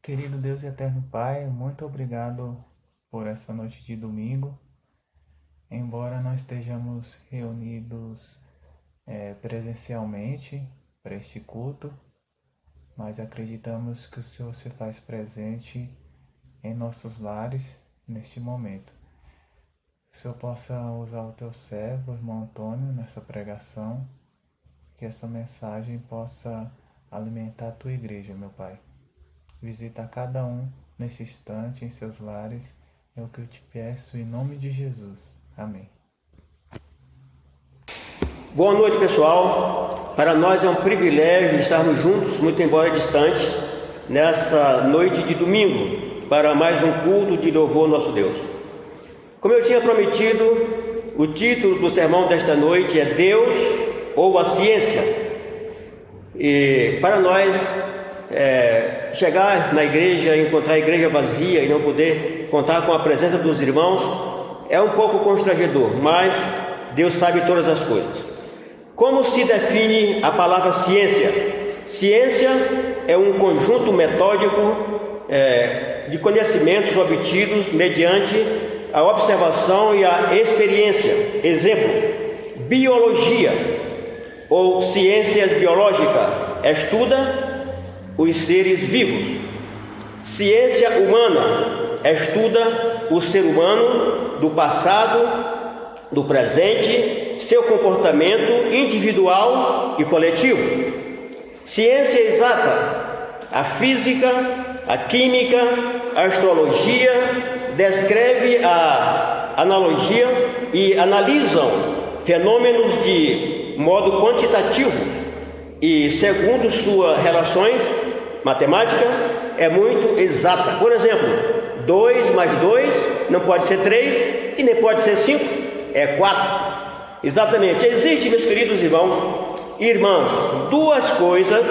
Querido Deus e eterno Pai, muito obrigado por essa noite de domingo. Embora não estejamos reunidos presencialmente para este culto, mas acreditamos que o Senhor se faz presente em nossos lares neste momento. Que o Senhor possa usar o teu servo, o irmão Antônio, nessa pregação, que essa mensagem possa alimentar a tua igreja, meu Pai. Visita cada um neste instante em seus lares, é o que eu te peço em nome de Jesus. Amém. Boa noite, pessoal. Para nós é um privilégio estarmos juntos, muito embora distantes, nessa noite de domingo, para mais um culto de louvor ao nosso Deus. Como eu tinha prometido, o título do sermão desta noite é Deus ou a Ciência. E para nós, chegar na igreja, encontrar a igreja vazia e não poder contar com a presença dos irmãos é um pouco constrangedor, mas Deus sabe todas as coisas. Como se define a palavra ciência? Ciência é um conjunto metódico de conhecimentos obtidos mediante a observação e a experiência. Exemplo: biologia ou ciências biológicas estuda os seres vivos. Ciência humana estuda o ser humano do passado, do presente, seu comportamento individual e coletivo. Ciência exata, a física, a química, a astrologia, descreve a analogia e analisam fenômenos de modo quantitativo e, segundo suas relações matemática, é muito exata. Por exemplo, 2 mais 2 não pode ser 3 e nem pode ser 5, é 4. Exatamente. Existem, meus queridos irmãos e irmãs, duas coisas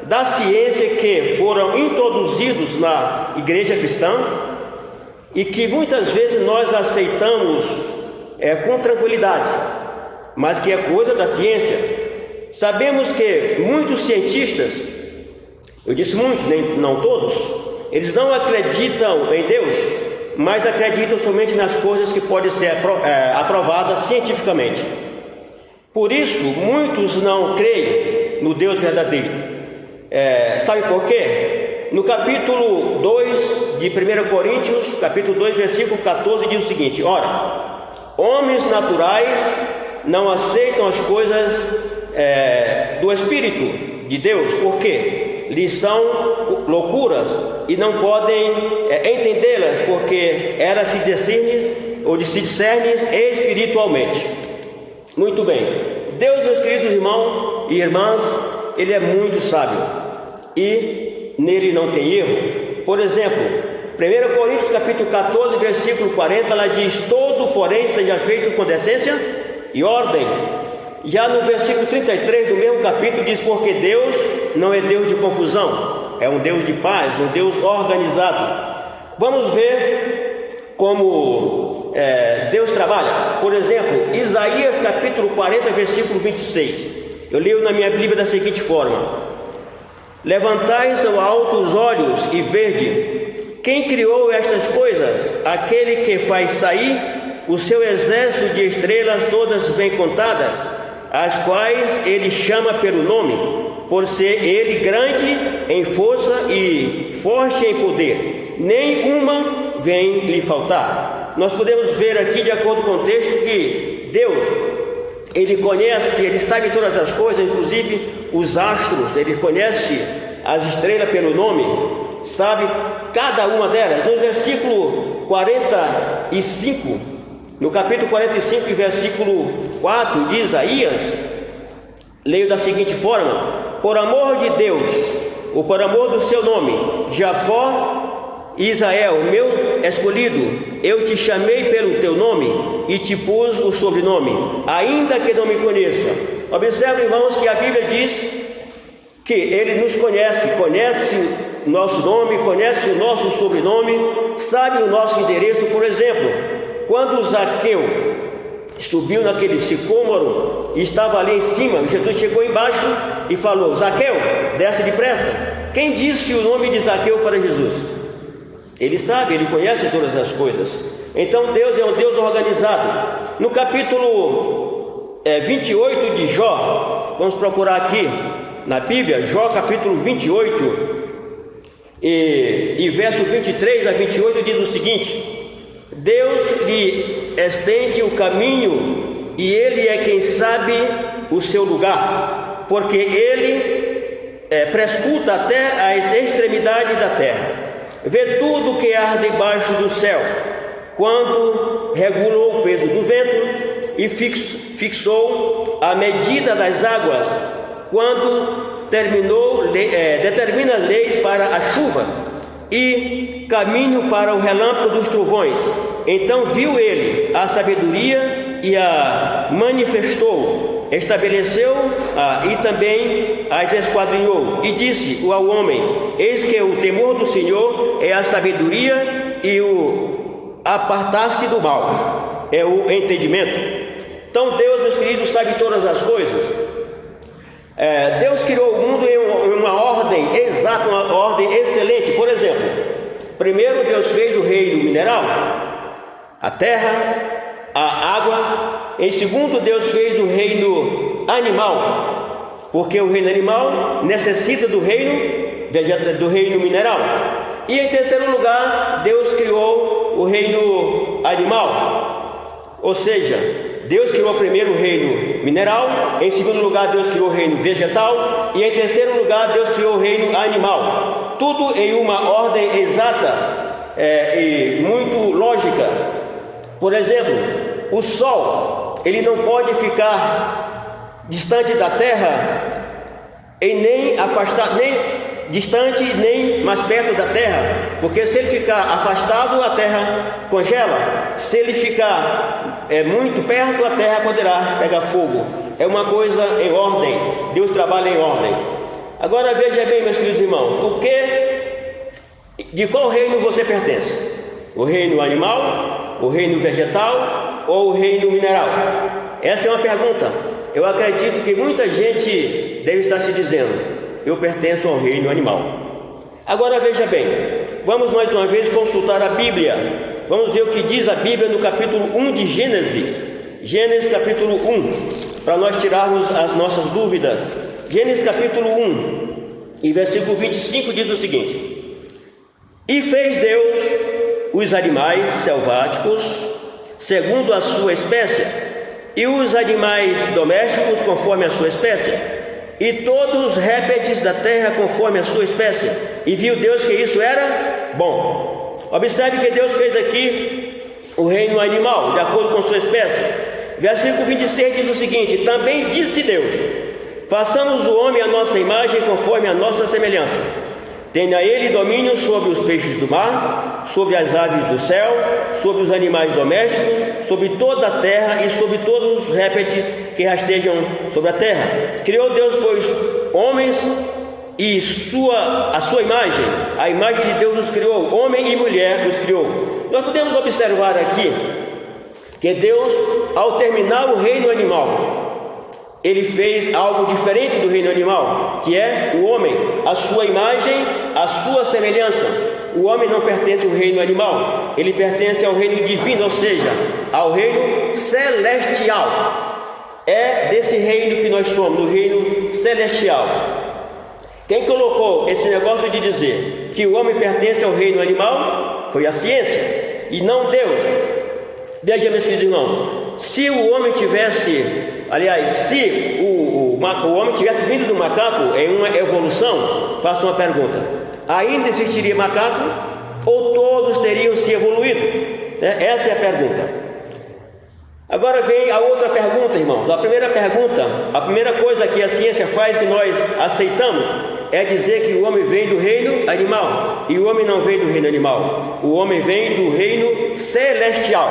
da ciência que foram introduzidos na igreja cristã e que muitas vezes nós aceitamos com tranquilidade, mas que é coisa da ciência. Sabemos que muitos cientistas, eu disse muitos, não todos, eles não acreditam em Deus, mas acreditam somente nas coisas que podem ser aprovadas cientificamente. Por isso, muitos não creem no Deus verdadeiro. Sabe por quê? No capítulo 2 de 1 Coríntios, capítulo 2, versículo 14, diz o seguinte: ora, homens naturais não aceitam as coisas do Espírito de Deus, porque lhes são loucuras e não podem entendê-las, porque elas se discernem espiritualmente. Muito bem. Deus, meus queridos irmãos e irmãs, Ele é muito sábio e nele não tem erro. Por exemplo, 1 Coríntios capítulo 14, versículo 40, ela diz: todo, porém, seja feito com decência e ordem. Já no versículo 33 do mesmo capítulo diz: porque Deus não é Deus de confusão, é um Deus de paz, um Deus organizado. Vamos ver como Deus trabalha. Por exemplo, Isaías capítulo 40, versículo 26. Eu leio na minha Bíblia da seguinte forma: levantai ao alto os olhos e vede quem criou estas coisas, aquele que faz sair o seu exército de estrelas todas bem contadas, as quais ele chama pelo nome, por ser ele grande em força e forte em poder, nenhuma vem lhe faltar. Nós podemos ver aqui, de acordo com o texto, que Deus, Ele conhece, Ele sabe todas as coisas, inclusive os astros, Ele conhece as estrelas pelo nome. sabe cada uma delas. No versículo 45, no capítulo 45, versículo 4 de Isaías, leio da seguinte forma: por amor de Deus, ou por amor do seu nome, Jacó e Israel, meu escolhido, eu te chamei pelo teu nome e te pus o sobrenome, ainda que não me conheça. Observe, irmãos, que a Bíblia diz que Ele nos conhece o nosso nome, conhece o nosso sobrenome, sabe o nosso endereço. Por exemplo, quando Zaqueu subiu naquele sicômoro e estava ali em cima, Jesus chegou embaixo e falou: Zaqueu, desce depressa. Quem disse o nome de Zaqueu para Jesus? Ele sabe, ele conhece todas as coisas. Então Deus é um Deus organizado. No capítulo 28 de Jó, vamos procurar aqui na Bíblia, Jó capítulo 28 e verso 23 a 28 diz o seguinte: Deus lhe estende o caminho e Ele é quem sabe o seu lugar, porque Ele prescuta até a extremidade da terra, vê tudo que há debaixo do céu. Quando regulou o peso do vento e fixou a medida das águas, quando determina leis para a chuva e caminho para o relâmpago dos trovões. Então viu ele a sabedoria e a manifestou, estabeleceu e também as esquadrinhou, e disse ao homem: eis que o temor do Senhor é a sabedoria, e o apartar-se do mal é o entendimento. Então Deus, meus queridos, sabe todas as coisas. Deus criou o mundo em uma ordem exata, uma ordem excelente. Por exemplo, primeiro Deus fez o reino mineral, a terra, a água. Em segundo, Deus fez o reino animal, porque o reino animal necessita do reino mineral. E em terceiro lugar, Deus criou o reino animal, ou seja, Deus criou primeiro o reino mineral, em segundo lugar Deus criou o reino vegetal, e em terceiro lugar Deus criou o reino animal. Tudo em uma ordem exata e muito lógica. Por exemplo, o Sol, ele não pode ficar distante da Terra, e nem afastado, nem distante, nem mais perto da Terra, porque se ele ficar afastado, a Terra congela. Se ele ficar muito perto, a Terra poderá pegar fogo. É uma coisa em ordem. Deus trabalha em ordem. Agora veja bem, meus queridos irmãos, de qual reino você pertence? O reino animal, o reino vegetal ou o reino mineral? Essa é uma pergunta. Eu acredito que muita gente deve estar se dizendo: eu pertenço ao reino animal. Agora veja bem, vamos mais uma vez consultar a Bíblia. Vamos ver o que diz a Bíblia no capítulo 1 de Gênesis. Gênesis capítulo 1, para nós tirarmos as nossas dúvidas. Gênesis capítulo 1 e versículo 25 diz o seguinte: e fez Deus os animais selváticos segundo a sua espécie, e os animais domésticos conforme a sua espécie, e todos os répteis da terra conforme a sua espécie. E viu Deus que isso era bom. Observe que Deus fez aqui o reino animal, de acordo com sua espécie. Versículo 26 diz o seguinte: também disse Deus: façamos o homem à nossa imagem, conforme a nossa semelhança. Tenha ele domínio sobre os peixes do mar, sobre as aves do céu, sobre os animais domésticos, sobre toda a terra e sobre todos os répteis que rastejam sobre a terra. Criou Deus, pois, homens e a sua imagem, a imagem de Deus os criou, homem e mulher os criou. Nós podemos observar aqui que Deus, ao terminar o reino animal, Ele fez algo diferente do reino animal, que é o homem, a sua imagem, a sua semelhança. O homem não pertence ao reino animal, ele pertence ao reino divino, ou seja, ao reino celestial. É desse reino que nós somos, do reino celestial. Quem colocou esse negócio de dizer que o homem pertence ao reino animal foi a ciência e não Deus. Veja, meus queridos irmãos, se o homem tivesse, se o homem tivesse vindo do macaco em uma evolução, faço uma pergunta: ainda existiria macaco ou todos teriam se evoluído? Essa é a pergunta. Agora vem a outra pergunta, irmãos. A primeira pergunta, a primeira coisa que a ciência faz, que nós aceitamos, é dizer que o homem vem do reino animal, e o homem não vem do reino animal, o homem vem do reino celestial.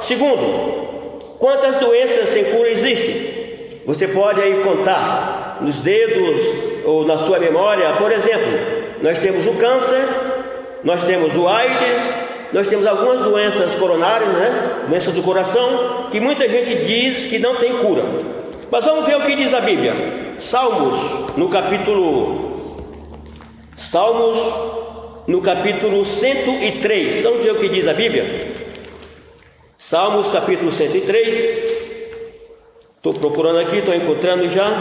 Segundo, quantas doenças sem cura existem? Você pode aí contar nos dedos ou na sua memória. Por exemplo, nós temos o câncer, nós temos o AIDS, nós temos algumas doenças coronárias, doenças do coração, que muita gente diz que não tem cura. Mas vamos ver o que diz a Bíblia. Salmos, no capítulo 103. Vamos ver o que diz a Bíblia. Salmos, capítulo 103. Estou procurando aqui, estou encontrando já.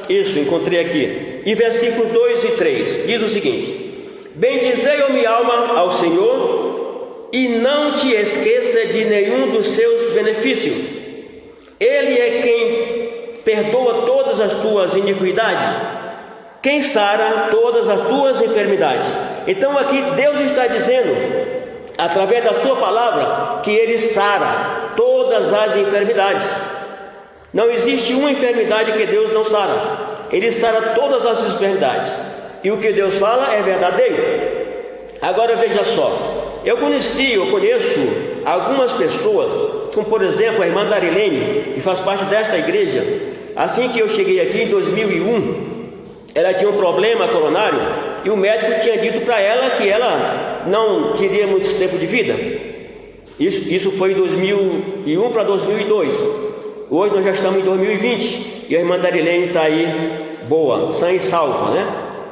Isso, encontrei aqui. E versículos 2 e 3. Diz o seguinte: bendizei, ó minha alma, ao Senhor, e não te esqueça de nenhum dos seus benefícios. Ele é quem perdoa todas as tuas iniquidades, quem sara todas as tuas enfermidades. Então aqui Deus está dizendo, através da sua palavra, que Ele sara todas as enfermidades. Não existe uma enfermidade que Deus não sara. Ele sara todas as enfermidades, e o que Deus fala é verdadeiro. Agora veja só, eu conheço algumas pessoas, como por exemplo a irmã Darilene, que faz parte desta igreja. Assim que eu cheguei aqui em 2001, ela tinha um problema coronário, e o médico tinha dito para ela que ela não teria muito tempo de vida. Isso foi em 2001 para 2002. Hoje nós já estamos em 2020, e a irmã Darilene está aí boa, sã e salva,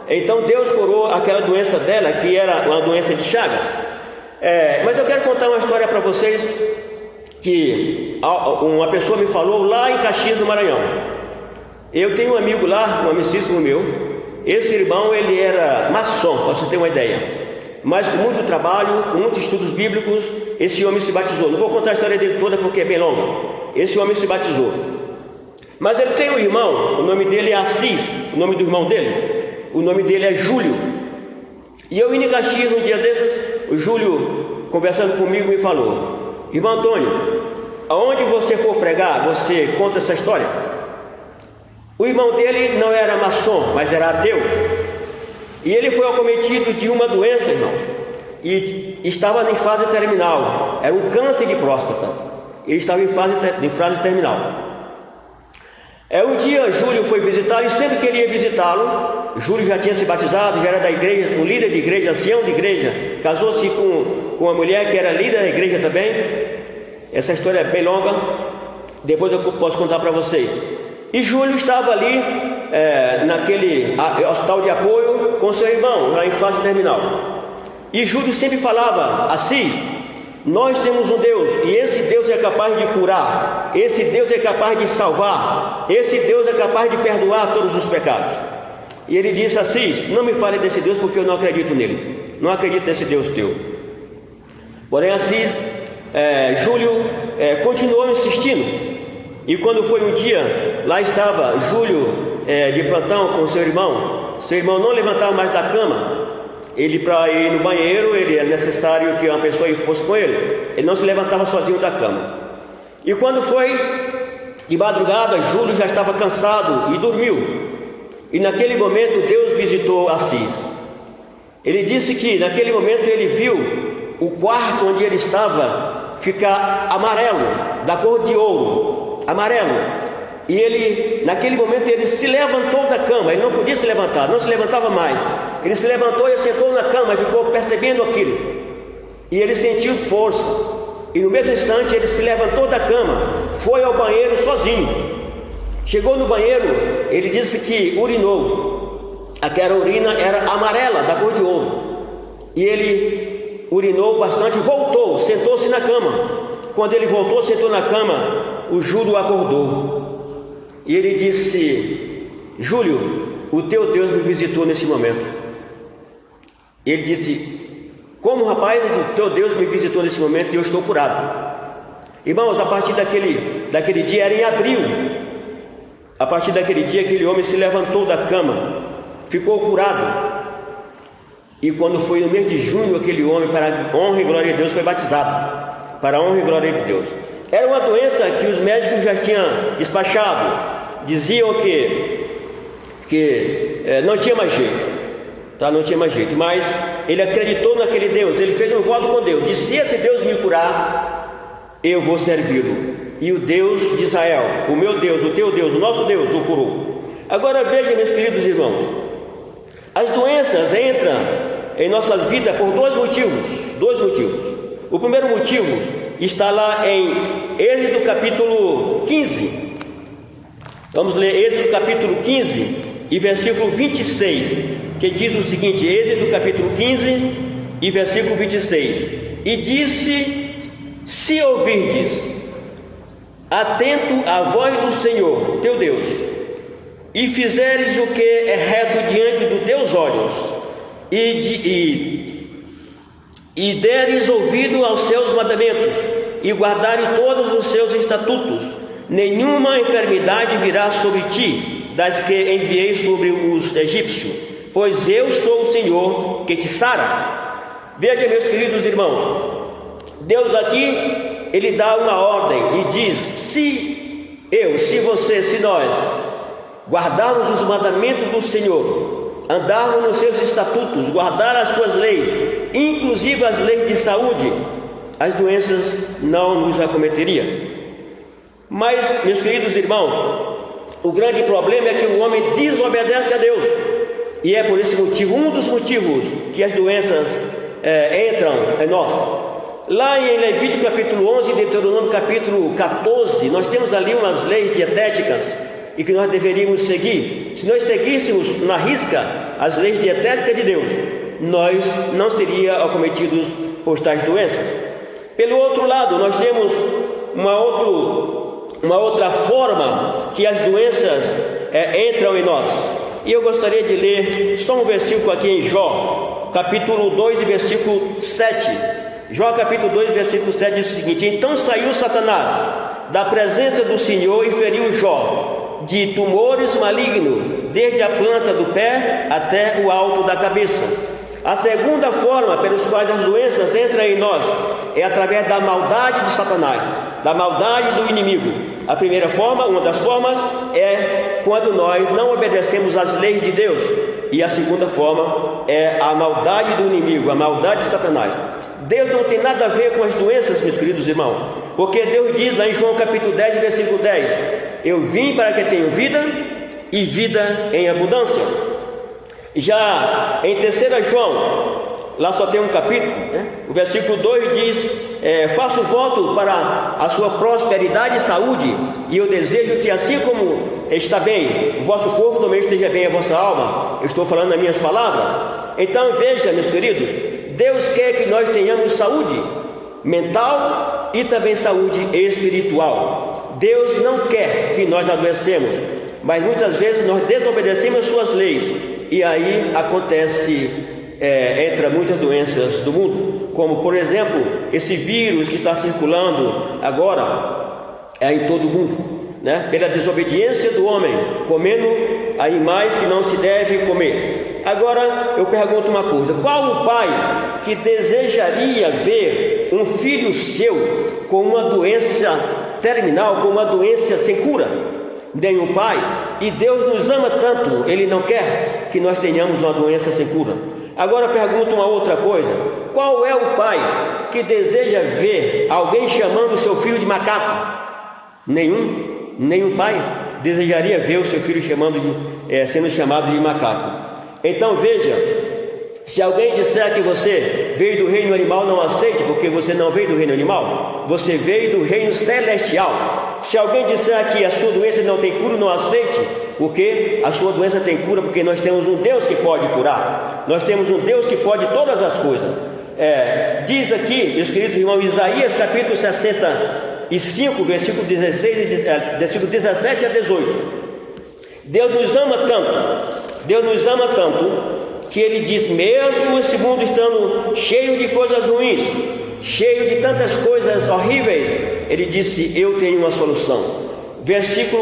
Então Deus curou aquela doença dela, que era uma doença de Chagas. Mas eu quero contar uma história para vocês, que uma pessoa me falou lá em Caxias do Maranhão. Eu tenho um amigo lá, um amicíssimo meu. Esse irmão, ele era maçom, para você ter uma ideia, mas com muito trabalho, com muitos estudos bíblicos, esse homem se batizou. Não vou contar a história dele toda porque é bem longa. Esse homem se batizou. Mas ele tem um irmão, o nome dele é Assis, o nome do irmão dele, o nome dele é Júlio. E eu indo em Caxias um dia desses, o Júlio, conversando comigo, me falou: irmão Antônio, aonde você for pregar, você conta essa história? O irmão dele não era maçom, mas era ateu. E ele foi acometido de uma doença, irmãos, e estava em fase terminal. Era um câncer de próstata. Ele estava em fase terminal. Um dia Júlio foi visitá-lo, e sempre que ele ia visitá-lo, Júlio já tinha se batizado, já era da igreja, um líder de igreja, ancião de igreja, casou-se com uma mulher que era líder da igreja também. Essa história é bem longa, depois eu posso contar para vocês. E Júlio estava ali naquele hospital de apoio com seu irmão, lá em fase terminal. E Júlio sempre falava: Assis, nós temos um Deus, e esse Deus é capaz de curar, esse Deus é capaz de salvar, esse Deus é capaz de perdoar todos os pecados. E ele disse: Assis, não me fale desse Deus, porque eu não acredito nele, não acredito nesse Deus teu. Porém Assis, Júlio continuou insistindo. E quando foi um dia, lá estava Júlio de plantão com seu irmão não levantava mais da cama. Ele, para ir no banheiro, ele era necessário que uma pessoa fosse com ele não se levantava sozinho da cama. E quando foi de madrugada, Júlio já estava cansado e dormiu. E naquele momento Deus visitou Assis. Ele disse que naquele momento ele viu o quarto onde ele estava ficar amarelo, da cor de ouro, amarelo. E ele, naquele momento, ele se levantou da cama. Ele não podia se levantar, não se levantava mais. Ele se levantou e sentou na cama e ficou percebendo aquilo. E ele sentiu força. E no mesmo instante ele se levantou da cama, foi ao banheiro sozinho. Chegou no banheiro, ele disse que urinou. Aquela urina era amarela, da cor de ouro. E ele urinou bastante, voltou, sentou-se na cama. Quando ele voltou, sentou na cama, o Júlio acordou. E ele disse: Júlio, o teu Deus me visitou nesse momento. Ele disse: como, rapaz? O teu Deus me visitou nesse momento e eu estou curado. Irmãos, a partir daquele dia, era em abril. A partir daquele dia, aquele homem se levantou da cama, ficou curado. E quando foi no mês de junho, aquele homem, para a honra e glória de Deus, foi batizado. Para a honra e glória de Deus. Era uma doença que os médicos já tinham despachado. Diziam que não tinha mais jeito. Tá? Não tinha mais jeito. Mas ele acreditou naquele Deus. Ele fez um voto com Deus. Disse: se esse Deus me curar, eu vou servi-lo. E o Deus de Israel, o meu Deus, o teu Deus, o nosso Deus, o curou. Agora veja, meus queridos irmãos, as doenças entram em nossa vida por dois motivos. O primeiro motivo está lá em Êxodo capítulo 15. Vamos ler Êxodo capítulo 15 e versículo 26, que diz o seguinte: Êxodo capítulo 15 e versículo 26. E disse: se ouvirdes atento à voz do Senhor teu Deus, e fizeres o que é reto diante dos teus olhos, e deres ouvido aos seus mandamentos, e guardares todos os seus estatutos, nenhuma enfermidade virá sobre ti, das que enviei sobre os egípcios, pois eu sou o Senhor que te sara. Veja, meus queridos irmãos, Deus aqui, Ele dá uma ordem e diz: se nós guardarmos os mandamentos do Senhor, andarmos nos seus estatutos, guardar as suas leis, inclusive as leis de saúde, as doenças não nos acometeriam. Mas, meus queridos irmãos, o grande problema é que o homem desobedece a Deus, e é por esse motivo, um dos motivos, que as doenças entram em nós. Lá em Levítico capítulo 11 e Deuteronômio capítulo 14, nós temos ali umas leis dietéticas e que nós deveríamos seguir. Se nós seguíssemos na risca as leis dietéticas de Deus, nós não seríamos acometidos por tais doenças. Pelo outro lado, nós temos uma outra forma que as doenças entram em nós. E eu gostaria de ler só um versículo aqui em Jó, capítulo 2 e versículo 7. Jó capítulo 2, versículo 7 diz o seguinte: então saiu Satanás da presença do Senhor e feriu Jó de tumores malignos, desde a planta do pé até o alto da cabeça. A segunda forma pelos quais as doenças entram em nós é através da maldade de Satanás, da maldade do inimigo. A primeira forma, uma das formas, é quando nós não obedecemos às leis de Deus. E a segunda forma é a maldade do inimigo, a maldade de Satanás. Deus não tem nada a ver com as doenças, meus queridos irmãos, porque Deus diz lá em João capítulo 10, versículo 10: eu vim para que tenham vida e vida em abundância. Já em 3 João, lá só tem um capítulo, né? O versículo 2 diz: faço voto para a sua prosperidade e saúde, e eu desejo que assim como está bem o vosso corpo, também esteja bem a vossa alma. Eu estou falando nas minhas palavras. Então veja, meus queridos, Deus quer que nós tenhamos saúde mental e também saúde espiritual. Deus não quer que nós adoecemos, mas muitas vezes nós desobedecemos as suas leis, e aí entra muitas doenças do mundo, como por exemplo esse vírus que está circulando agora em todo o mundo, né? Pela desobediência do homem, comendo animais que não se deve comer. Agora eu pergunto uma coisa: qual o pai que desejaria ver um filho seu com uma doença terminal, com uma doença sem cura? Nenhum pai. E Deus nos ama tanto, Ele não quer que nós tenhamos uma doença sem cura. Agora eu pergunto uma outra coisa: qual é o pai que deseja ver alguém chamando o seu filho de macaco? Nenhum pai desejaria ver o seu filho sendo chamado de macaco. Então veja, se alguém disser que você veio do reino animal, não aceite, porque você não veio do reino animal, você veio do reino celestial. Se alguém disser que a sua doença não tem cura, não aceite, porque a sua doença tem cura, porque nós temos um Deus que pode curar, nós temos um Deus que pode todas as coisas. Diz aqui, meus queridos irmãos, Isaías capítulo 65, versículo 17 a 18. Deus nos ama tanto, que Ele diz: mesmo esse mundo estando cheio de coisas ruins, cheio de tantas coisas horríveis, Ele disse: eu tenho uma solução.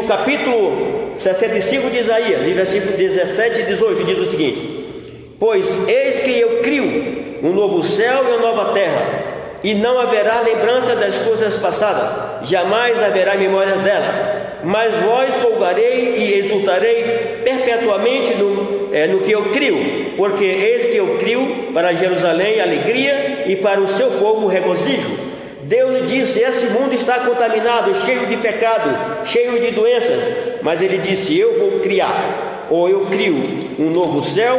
Capítulo 65 de Isaías, e versículo 17 e 18 diz o seguinte: Pois eis que eu crio um novo céu e uma nova terra, e não haverá lembrança das coisas passadas, jamais haverá memórias delas. Mas vós folgarei e exultarei perpetuamente no que eu crio, porque eis que eu crio para Jerusalém alegria e para o seu povo regozijo. Deus disse: esse mundo está contaminado, cheio de pecado, cheio de doenças. Mas ele disse: eu vou criar, ou eu crio um novo céu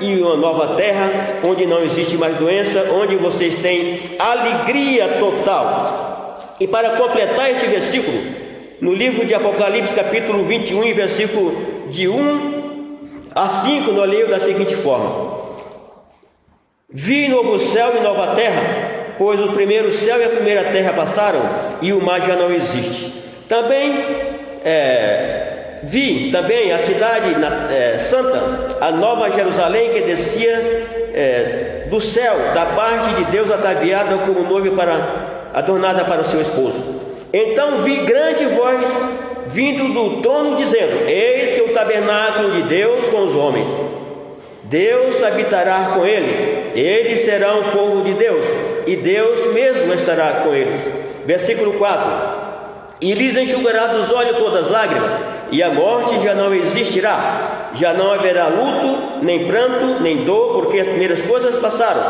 e uma nova terra, onde não existe mais doença, onde vocês têm alegria total. E para completar este versículo, no livro de Apocalipse, capítulo 21, versículo de 1 a 5, nós lemos da seguinte forma: vi novo céu e nova terra, pois o primeiro céu e a primeira terra passaram, e o mar já não existe. Vi também a cidade santa, a nova Jerusalém, que descia do céu, da parte de Deus, ataviada como noiva adornada para o seu esposo. Então vi grande voz vindo do trono, dizendo: eis que o tabernáculo de Deus com os homens, Deus habitará com eles serão o povo de Deus, e Deus mesmo estará com eles. Versículo 4: e lhes enxugará dos olhos todas as lágrimas, e a morte já não existirá, já não haverá luto, nem pranto, nem dor, porque as primeiras coisas passaram.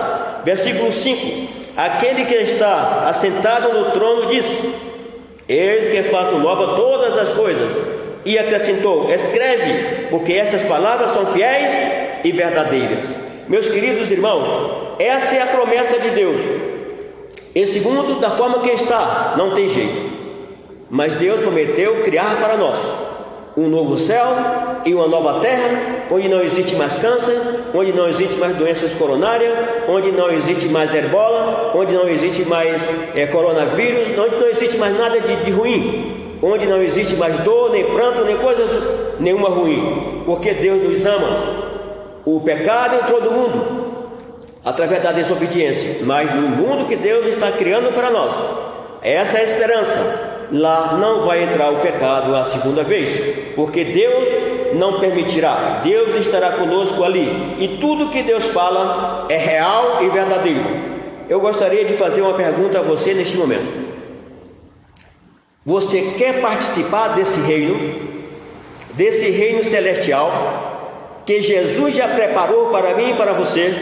Versículo 5: aquele que está assentado no trono disse: eis que faço nova todas as coisas, e acrescentou: escreve, porque essas palavras são fiéis e verdadeiras. Meus queridos irmãos, essa é a promessa de Deus. Em segundo, da forma que está, não tem jeito, mas Deus prometeu criar para nós um novo céu e uma nova terra, onde não existe mais câncer, onde não existe mais doenças coronárias, onde não existe mais ebola, onde não existe mais coronavírus, onde não existe mais nada de ruim, onde não existe mais dor, nem pranto, nem coisa nenhuma ruim, porque Deus nos ama. O pecado entrou no mundo através da desobediência, mas no mundo que Deus está criando para nós, essa é a esperança. Lá não vai entrar o pecado a segunda vez, porque Deus não permitirá. Deus estará conosco ali, e tudo que Deus fala é real e verdadeiro. Eu gostaria de fazer uma pergunta a você neste momento: você quer participar desse reino celestial que Jesus já preparou para mim e para você?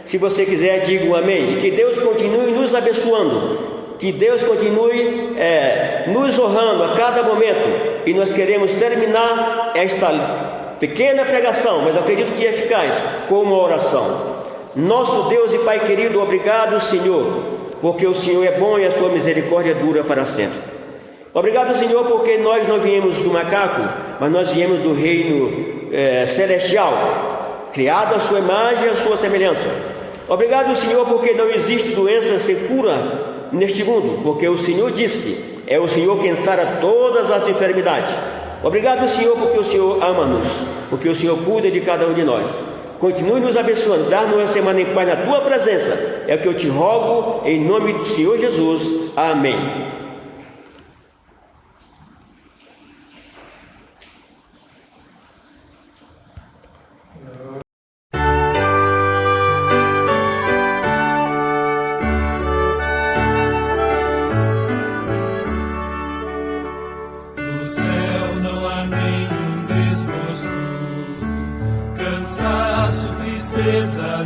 Se você quiser, diga um amém. E que Deus continue nos abençoando, que Deus continue nos honrando a cada momento. E nós queremos terminar esta pequena pregação, mas eu acredito que é eficaz, com uma oração. Nosso Deus e Pai querido, obrigado, Senhor, porque o Senhor é bom e a sua misericórdia dura para sempre. Obrigado, Senhor, porque nós não viemos do macaco, mas nós viemos do reino celestial, criado à sua imagem e à sua semelhança. Obrigado, Senhor, porque não existe doença sem cura neste mundo, porque o Senhor disse: é o Senhor quem sara todas as enfermidades. Obrigado, Senhor, porque o Senhor ama-nos, porque o Senhor cuida de cada um de nós. Continue nos abençoando, dar-nos uma semana em paz na tua presença, é o que eu te rogo, em nome do Senhor Jesus. Amém.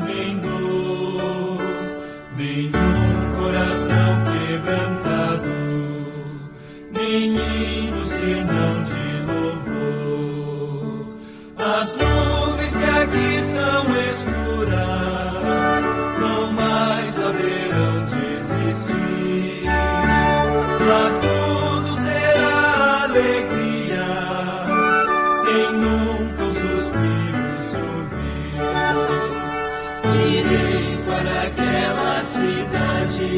Nem dor, nenhum coração quebrantado, nem hino senão de louvor. As nuvens que aqui são escuras não mais haverão de existir. Lá tudo será alegria, sem nunca um suspiro se ouvir. Irei para aquela cidade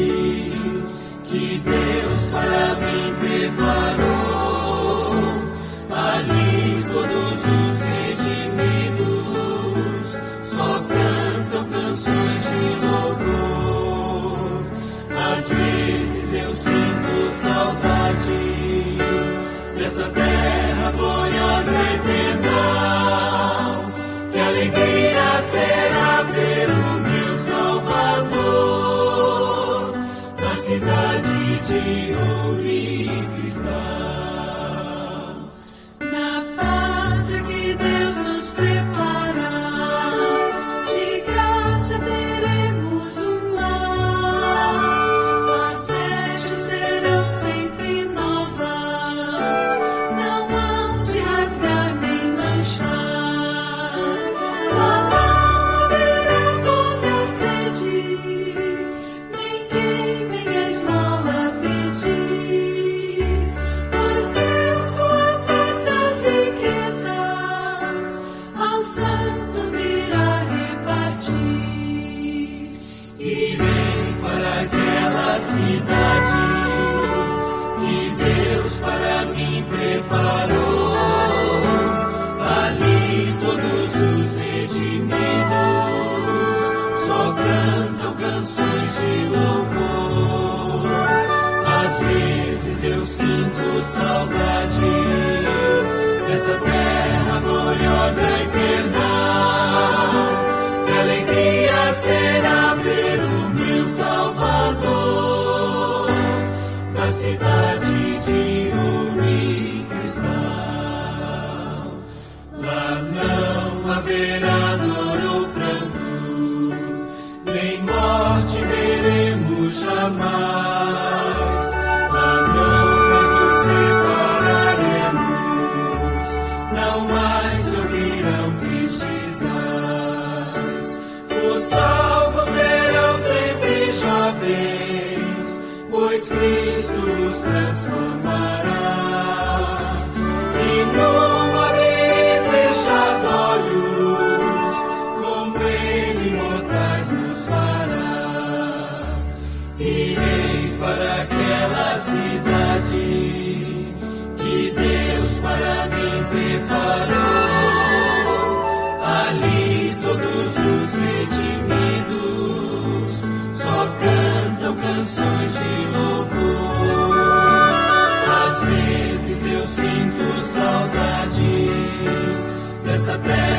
que Deus para mim preparou. Ali todos os redimidos só cantam canções de louvor. Às vezes eu sinto saudade dessa terra gloriosa e eterna. Que alegria será de ouro e cristal. Na pátria que Deus nos prepara, de graça teremos um lar. As vestes serão sempre novas, não hão de rasgar nem manchar. Lá não haverá fome ou sede, ninguém venha esmola pedir, pois Deus suas vastas riquezas aos santos irá repartir. Irei para aquela cidade que Deus para mim preparou. Ali todos os redimidos só cantam canções de louvor. Às vezes eu sinto saudade dessa terra gloriosa e eterna. Que alegria será ver o meu Salvador na cidade de ouro e cristal. Lá não haverá dor ou pranto, nem morte veremos jamais. Lá não mais nos separaremos, não mais se ouvirão tristes ais. Os salvos serão sempre jovens, pois Cristo os transformará. E num abrir e fechar de olhos, como Ele imortais nos fará. Irei para aquela cidade que Deus para mim preparou. Ali todos os redimidos só cantam canções de louvor. Às vezes eu sinto saudade dessa terra